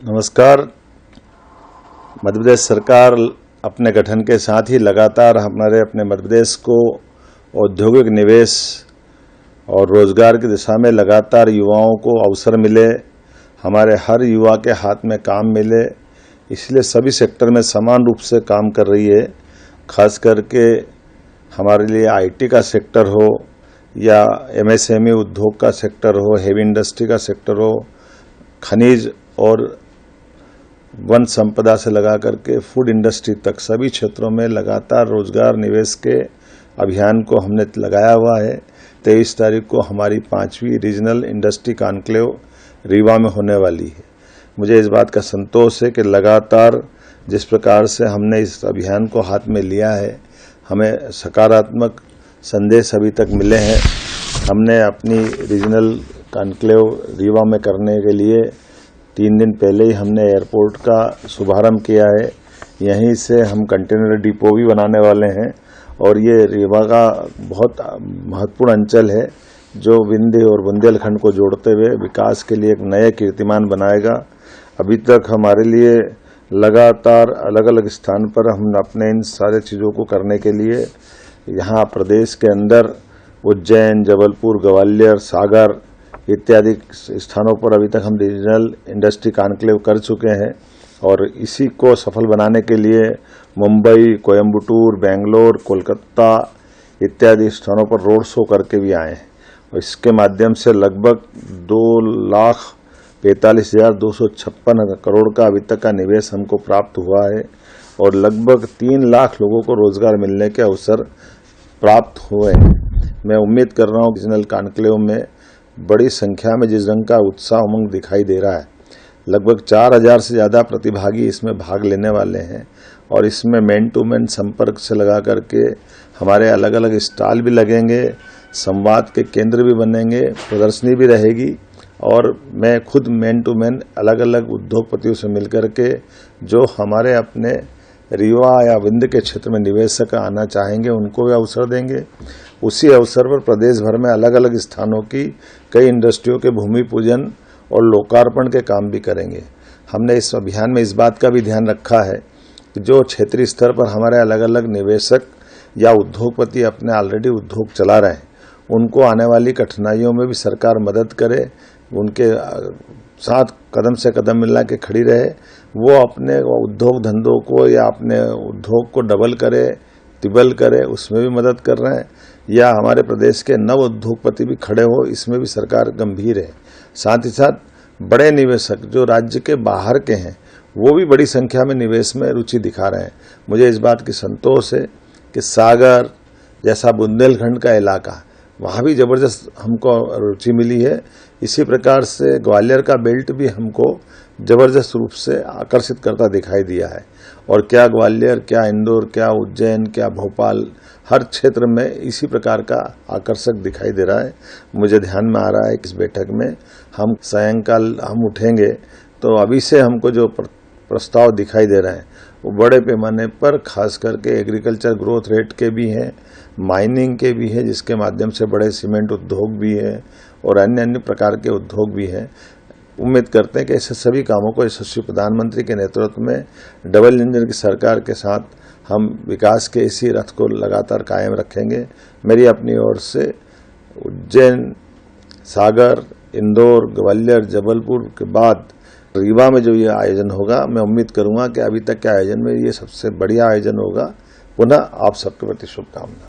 नमस्कार। मध्य प्रदेश सरकार अपने गठन के साथ ही लगातार हमारे अपने मध्य प्रदेश को औद्योगिक निवेश और रोजगार की दिशा में लगातार युवाओं को अवसर मिले, हमारे हर युवा के हाथ में काम मिले, इसलिए सभी सेक्टर में समान रूप से काम कर रही है। खास करके हमारे लिए आईटी का सेक्टर हो या एमएसएमई उद्योग का सेक्टर हो, हेवी इंडस्ट्री का सेक्टर हो, खनिज और वन संपदा से लगा करके फूड इंडस्ट्री तक सभी क्षेत्रों में लगातार रोजगार निवेश के अभियान को हमने लगाया हुआ है। 23 तारीख को हमारी 5वीं रीजनल इंडस्ट्री कॉन्क्लेव रीवा में होने वाली है। मुझे इस बात का संतोष है कि लगातार जिस प्रकार से हमने इस अभियान को हाथ में लिया है, हमें सकारात्मक संदेश अभी तक मिले हैं। हमने अपनी रीजनल कॉन्क्लेव रीवा में करने के लिए 3 दिन पहले ही हमने एयरपोर्ट का शुभारंभ किया है। यहीं से हम कंटेनर डिपो भी बनाने वाले हैं और ये रीवा का बहुत महत्वपूर्ण अंचल है जो विंध्य और बुंदेलखंड को जोड़ते हुए विकास के लिए एक नया कीर्तिमान बनाएगा। अभी तक हमारे लिए लगातार अलग अलग स्थान पर हम अपने इन सारे चीज़ों को करने के लिए यहाँ प्रदेश के अंदर उज्जैन, जबलपुर, ग्वालियर, सागर इत्यादि स्थानों पर अभी तक हम रीजनल इंडस्ट्री कॉन्क्लेव कर चुके हैं और इसी को सफल बनाने के लिए मुंबई, कोयम्बटूर, बेंगलोर, कोलकाता इत्यादि स्थानों पर रोड शो करके भी आए हैं और इसके माध्यम से लगभग 2,45,256 करोड़ का अभी तक का निवेश हमको प्राप्त हुआ है और लगभग 3 लाख लोगों को रोजगार मिलने के अवसर प्राप्त हुए हैं। मैं उम्मीद कर रहा हूँ रीजनल कॉन्क्लेव में बड़ी संख्या में जिस रंग का उत्साह उमंग दिखाई दे रहा है, लगभग 4,000 से ज़्यादा प्रतिभागी इसमें भाग लेने वाले हैं और इसमें मैन टू मैन संपर्क से लगा करके हमारे अलग अलग स्टॉल भी लगेंगे, संवाद के केंद्र भी बनेंगे, प्रदर्शनी भी रहेगी और मैं खुद मैन टू मैन अलग अलग उद्योगपतियों से मिलकर के जो हमारे अपने रीवा या विंध्य के क्षेत्र में निवेशक आना चाहेंगे उनको भी अवसर देंगे। उसी अवसर पर प्रदेश भर में अलग अलग स्थानों की कई इंडस्ट्रियों के भूमि पूजन और लोकार्पण के काम भी करेंगे। हमने इस अभियान में इस बात का भी ध्यान रखा है कि जो क्षेत्रीय स्तर पर हमारे अलग अलग निवेशक या उद्योगपति अपने ऑलरेडी उद्योग चला रहे हैं, उनको आने वाली कठिनाइयों में भी सरकार मदद करे, उनके साथ कदम से कदम मिला के खड़ी रहे, वो अपने उद्योग धंधों को या अपने उद्योग को डबल करे, तिबल करे, उसमें भी मदद कर रहे हैं। या हमारे प्रदेश के नव उद्योगपति भी खड़े हो, इसमें भी सरकार गंभीर है। साथ ही साथ बड़े निवेशक जो राज्य के बाहर के हैं वो भी बड़ी संख्या में निवेश में रुचि दिखा रहे हैं। मुझे इस बात की संतोष है कि सागर जैसा बुंदेलखंड का इलाका, वहाँ भी जबरदस्त हमको रुचि मिली है। इसी प्रकार से ग्वालियर का बेल्ट भी हमको जबरदस्त रूप से आकर्षित करता दिखाई दिया है और क्या ग्वालियर, क्या इंदौर, क्या उज्जैन, क्या भोपाल, हर क्षेत्र में इसी प्रकार का आकर्षक दिखाई दे रहा है। मुझे ध्यान में आ रहा है कि इस बैठक में हम सायंकाल हम उठेंगे तो अभी से हमको जो प्रस्ताव दिखाई दे रहे हैं वो बड़े पैमाने पर खास करके एग्रीकल्चर ग्रोथ रेट के भी हैं, माइनिंग के भी है, जिसके माध्यम से बड़े सीमेंट उद्योग भी है और अन्य अन्य प्रकार के उद्योग भी हैं। उम्मीद करते हैं कि ऐसे सभी कामों को यशस्वी प्रधानमंत्री के नेतृत्व में डबल इंजन की सरकार के साथ हम विकास के इसी रथ को लगातार कायम रखेंगे। मेरी अपनी ओर से उज्जैन, सागर, इंदौर, ग्वालियर, जबलपुर के बाद रीवा में जो ये आयोजन होगा, मैं उम्मीद करूंगा कि अभी तक के आयोजन में ये सबसे बढ़िया आयोजन होगा। पुनः आप सबके प्रति शुभकामनाएं।